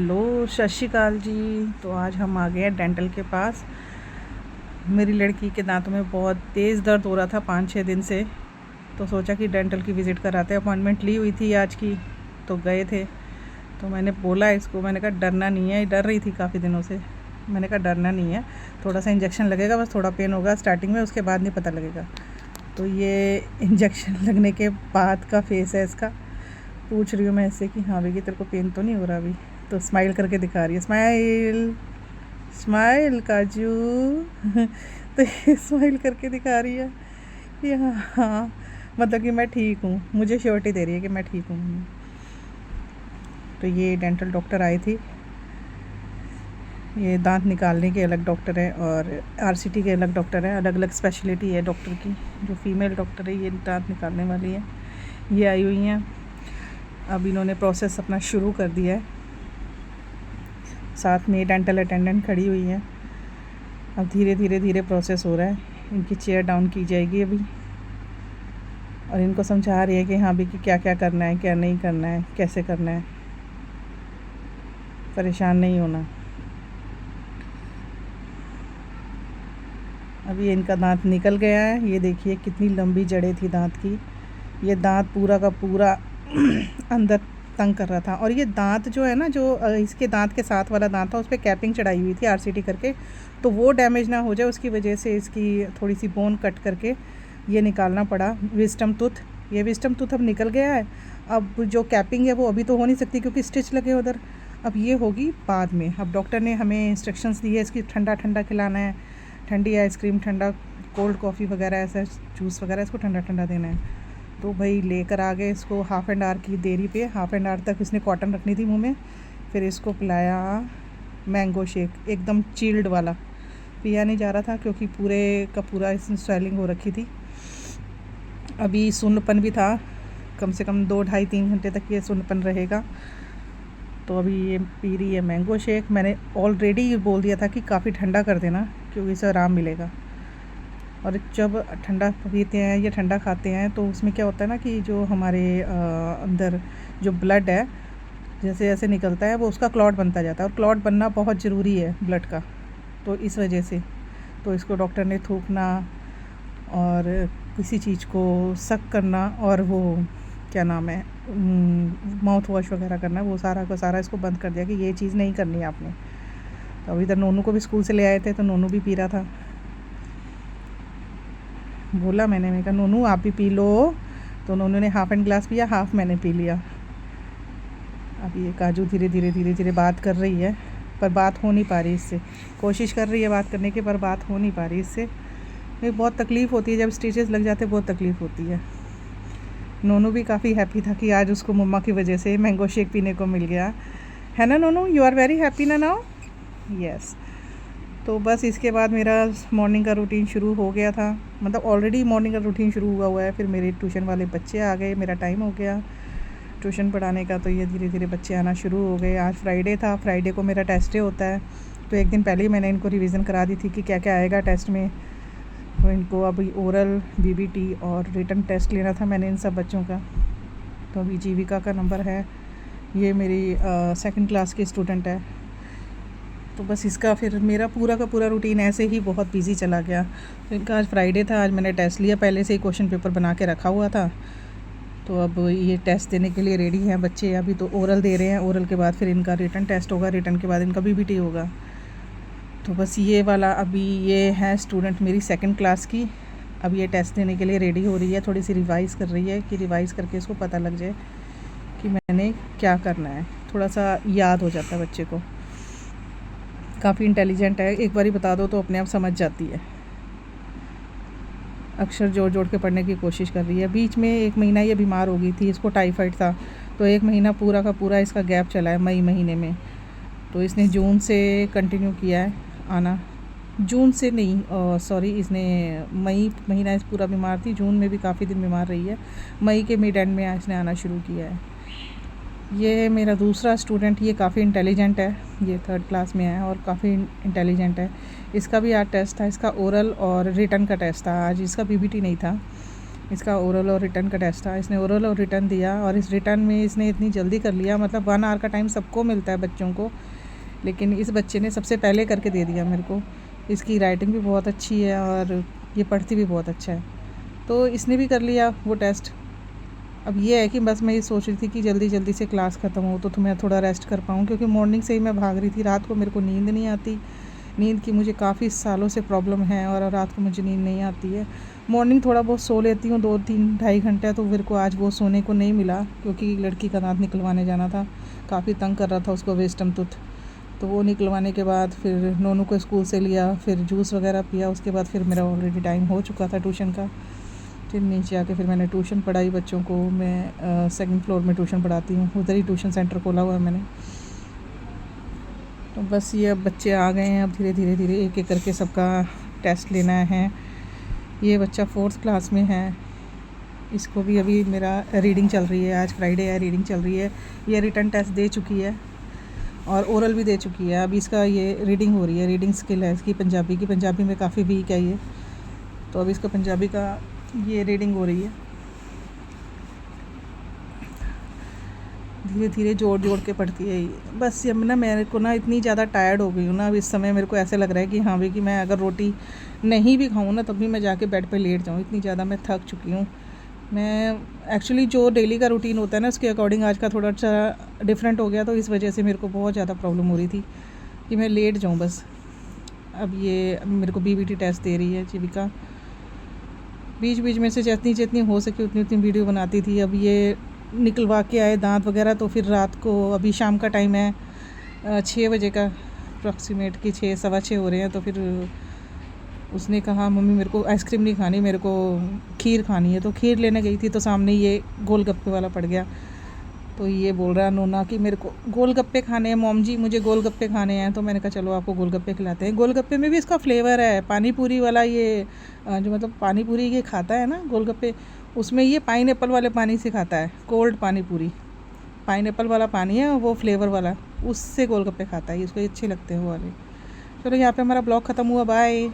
Hello, सत श्री अकाल जी। तो आज हम आ गए हैं डेंटल के पास। मेरी लड़की के दांतों में बहुत तेज़ दर्द हो रहा था 5-6 दिन से, तो सोचा कि डेंटल की विज़िट कराते हैं। अपॉइंटमेंट ली हुई थी आज की, तो गए थे। तो मैंने बोला इसको, मैंने कहा डरना नहीं है। डर रही थी काफ़ी दिनों से। मैंने कहा डरना नहीं है, थोड़ा सा इंजेक्शन लगेगा, बस थोड़ा पेन होगा स्टार्टिंग में, उसके बाद नहीं पता लगेगा। तो ये इंजेक्शन लगने के बाद का फेस है इसका। पूछ रही हूँ मैं इससे कि हाँ बेटी तेरे को पेन तो नहीं हो रहा अभी? तो स्माइल करके दिखा रही है, स्माइल स्माइल काजू। तो ये स्माइल करके दिखा रही है कि हाँ हाँ, मतलब कि मैं ठीक हूँ, मुझे श्योरिटी दे रही है कि मैं ठीक हूँ। तो ये डेंटल डॉक्टर आई थी। ये दांत निकालने के अलग डॉक्टर है और आरसीटी के अलग डॉक्टर है। अलग अलग स्पेशलिटी है डॉक्टर की। जो फीमेल डॉक्टर है ये दांत निकालने वाली है, ये आई हुई हैं। अब इन्होंने प्रोसेस अपना शुरू कर दिया है। साथ में डेंटल अटेंडेंट खड़ी हुई है। अब धीरे धीरे प्रोसेस हो रहा है। इनकी चेयर डाउन की जाएगी अभी, और इनको समझा रही है कि हाँ भी कि क्या क्या करना है, क्या नहीं करना है, कैसे करना है। परेशान नहीं होना। अभी इनका दांत निकल गया है। ये देखिए कितनी लंबी जड़ें थी दांत की। ये दांत पूरा का पूरा अंदर तंग कर रहा था। और ये दांत जो है ना, जो इसके दांत के साथ वाला दांत था, उस पर कैपिंग चढ़ाई हुई थी आरसीटी करके, तो वो डैमेज ना हो जाए उसकी वजह से इसकी थोड़ी सी बोन कट करके ये निकालना पड़ा। विस्टम टूथ, ये विस्टम टूथ अब निकल गया है। अब जो कैपिंग है वो अभी तो हो नहीं सकती क्योंकि स्टिच लगे उधर। अब ये होगी बाद में। अब डॉक्टर ने हमें इंस्ट्रक्शंस दी है, इसकी ठंडा ठंडा खिलाना है, ठंडी आइसक्रीम, ठंडा कोल्ड कॉफ़ी वगैरह, ऐसा जूस वगैरह इसको ठंडा ठंडा देना है। तो भाई लेकर आ गए इसको हाफ़ एंड आवर की देरी पे। हाफ़ एंड आवर तक इसने कॉटन रखनी थी मुंह में। फिर इसको पिलाया मैंगो शेक, एकदम चिल्ड वाला। पिया नहीं जा रहा था क्योंकि पूरे का पूरा इसमें स्वेलिंग हो रखी थी। अभी सुन्नपन भी था, कम से कम 2-2.5-3 घंटे तक ये सुन्नपन रहेगा। तो अभी ये पी रही है मैंगो शेक। मैंने ऑलरेडी बोल दिया था कि काफ़ी ठंडा कर देना क्योंकि इससे आराम मिलेगा। और जब ठंडा पीते हैं या ठंडा खाते हैं तो उसमें क्या होता है ना कि जो हमारे अंदर जो ब्लड है जैसे जैसे निकलता है वो उसका क्लॉट बनता जाता है, और क्लॉट बनना बहुत ज़रूरी है ब्लड का। तो इस वजह से तो इसको डॉक्टर ने थूकना और किसी चीज़ को सक करना और वो क्या नाम है माउथ वॉश वगैरह करना, वो सारा का सारा इसको बंद कर दिया कि ये चीज़ नहीं करनी है आपने। तो अभी इधर नोनू को भी स्कूल से ले आए थे तो नोनू भी पी रहा था। बोला मैंने कहा नोनू आप भी पी लो। तो नोनू ने हाफ़ एंड ग्लास पिया, हाफ़ मैंने पी लिया। अब ये काजू धीरे धीरे बात कर रही है, पर बात हो नहीं पा रही इससे। कोशिश कर रही है बात करने की, पर बात हो नहीं पा रही इससे। ये बहुत तकलीफ़ होती है जब स्टिचेस लग जाते, बहुत तकलीफ़ होती है। नोनू भी काफ़ी हैप्पी था कि आज उसको मम्मा की वजह से मैंगो शेक पीने को मिल गया है ना नोनू? यू आर वेरी हैप्पी ना नाउ? यस। तो बस इसके बाद मेरा मॉर्निंग का रूटीन शुरू हो गया था। मतलब ऑलरेडी मॉर्निंग का रूटीन शुरू हुआ है। फिर मेरे ट्यूशन वाले बच्चे आ गए, मेरा टाइम हो गया ट्यूशन पढ़ाने का। तो ये धीरे धीरे बच्चे आना शुरू हो गए। आज फ्राइडे था, फ्राइडे को मेरा टेस्ट डे होता है। तो एक दिन पहले ही मैंने इनको रिवीजन करा दी थी कि क्या क्या आएगा टेस्ट में। तो इनको अभी ओरल, बीबीटी और रिटन टेस्ट लेना था मैंने इन सब बच्चों का। तो अभी जीविका का नंबर है, ये मेरी 2nd क्लास की स्टूडेंट है। तो बस इसका फिर मेरा पूरा का पूरा रूटीन ऐसे ही बहुत बिजी चला गया। तो इनका आज फ्राइडे था, आज मैंने टेस्ट लिया, पहले से ही क्वेश्चन पेपर बना के रखा हुआ था। तो अब ये टेस्ट देने के लिए रेडी हैं बच्चे। अभी तो ओरल दे रहे हैं, ओरल के बाद फिर इनका रिटन टेस्ट होगा, रिटन के बाद इनका बीबीटी होगा। तो बस ये वाला अभी ये है स्टूडेंट मेरी 2nd क्लास की। अब ये टेस्ट देने के लिए रेडी हो रही है, थोड़ी सी रिवाइज़ कर रही है कि रिवाइज़ करके इसको पता लग जाए कि मैंने क्या करना है। थोड़ा सा याद हो जाता है बच्चे को। काफ़ी इंटेलिजेंट है, एक बार ही बता दो तो अपने आप समझ जाती है। अक्षर जोड़ जोड़ के पढ़ने की कोशिश कर रही है। बीच में 1 महीना ये बीमार हो गई थी, इसको टाइफाइड था। तो 1 महीना पूरा का पूरा इसका गैप चला है मई महीने में। तो इसने जून से कंटिन्यू किया है आना। जून से नहीं, सॉरी, इसने मई महीना इस पूरा बीमार थी। जून में भी काफ़ी दिन बीमार रही है। मई के मिड एंड में इसने आना शुरू किया है। ये मेरा दूसरा स्टूडेंट, ये काफ़ी इंटेलिजेंट है। ये 3rd क्लास में है और काफ़ी इंटेलिजेंट है। इसका भी आज टेस्ट था, इसका ओरल और रिटन का टेस्ट था। आज इसका बीबीटी नहीं था। इसका ओरल और रिटर्न का टेस्ट था। इसने ओरल और रिटर्न दिया और इस रिटर्न में इसने इतनी जल्दी कर लिया, मतलब 1 आवर का टाइम सबको मिलता है बच्चों को, लेकिन इस बच्चे ने सबसे पहले करके दे दिया मेरे को। इसकी राइटिंग भी बहुत अच्छी है और ये पढ़ती भी बहुत अच्छा है। तो इसने भी कर लिया वो टेस्ट। अब ये है कि बस मैं ये सोच रही थी कि जल्दी जल्दी से क्लास ख़त्म हो तो मैं थोड़ा रेस्ट कर पाऊँ, क्योंकि मॉर्निंग से ही मैं भाग रही थी। रात को मेरे को नींद नहीं आती। नींद की मुझे काफ़ी सालों से प्रॉब्लम है और रात को मुझे नींद नहीं आती है। मॉर्निंग थोड़ा बहुत सो लेती हूँ 2-3-2.5 घंटे, तो मेरे को आज वो सोने को नहीं मिला क्योंकि लड़की का दांत निकलवाने जाना था। काफ़ी तंग कर रहा था उसको विजडम टूथ। तो वो निकलवाने के बाद फिर नोनू को स्कूल से लिया, फिर जूस वगैरह पिया। उसके बाद फिर मेरा ऑलरेडी टाइम हो चुका था ट्यूशन का। फिर नीचे आके फिर मैंने ट्यूशन पढ़ाई बच्चों को। मैं 2nd फ्लोर में ट्यूशन पढ़ाती हूँ, उधर ही ट्यूशन सेंटर खोला हुआ है मैंने। तो बस ये अब बच्चे आ गए हैं, अब धीरे धीरे धीरे एक एक करके सबका टेस्ट लेना है। ये बच्चा 4th क्लास में है, इसको भी अभी मेरा रीडिंग चल रही है। आज फ्राइडे है, रीडिंग चल रही है। ये रिटर्न टेस्ट दे चुकी है और ओरल भी दे चुकी है। अभी इसका ये रीडिंग हो रही है, रीडिंग स्किल है इसकी पंजाबी की। पंजाबी में काफ़ी वीक है ये, तो अभी इसका पंजाबी का ये रीडिंग हो रही है। धीरे धीरे जोड़ जोड़ के पढ़ती है ये। बस अब ना मेरे को ना इतनी ज़्यादा टायर्ड हो गई हूँ ना अब इस समय। मेरे को ऐसे लग रहा है कि हाँ भाई कि मैं अगर रोटी नहीं भी खाऊँ ना तब भी मैं जाके बेड पे लेट जाऊँ, इतनी ज़्यादा मैं थक चुकी हूँ। मैं एक्चुअली जो डेली का रूटीन होता है ना उसके अकॉर्डिंग आज का थोड़ा सा डिफरेंट हो गया, तो इस वजह से मेरे को बहुत ज़्यादा प्रॉब्लम हो रही थी कि मैं लेट जाऊँ बस। अब ये मेरे को BBT टेस्ट दे रही है जीविका। बीच बीच में से जितनी जितनी हो सके उतनी उतनी वीडियो बनाती थी। अब ये निकलवा के आए दांत वगैरह, तो फिर रात को अभी शाम का टाइम है 6 बजे का अप्रॉक्सीमेट कि 6 सवा 6 हो रहे हैं। तो फिर उसने कहा मम्मी मेरे को आइसक्रीम नहीं खानी, मेरे को खीर खानी है। तो खीर लेने गई थी तो सामने ये गोलगप्पे वाला पड़ गया। तो ये बोल रहा है नोना कि मेरे को गोलगप्पे खाने हैं मॉम जी, मुझे गोलगप्पे खाने हैं। तो मैंने कहा चलो आपको गोलगप्पे खिलाते हैं। गोलगप्पे में भी इसका फ्लेवर है पानी पूरी वाला। ये जो मतलब पानी पूरी ये खाता है ना गोलगप्पे, उसमें ये पाइनएप्पल वाले पानी से खाता है। कोल्ड पानी पूरी, पाइनएप्पल वाला पानी है वो फ्लेवर वाला, उससे गोलगप्पे खाता है। इसको अच्छे लगते हैं वो वाले। चलो यहाँ पे हमारा ब्लॉग ख़त्म हुआ, बाय।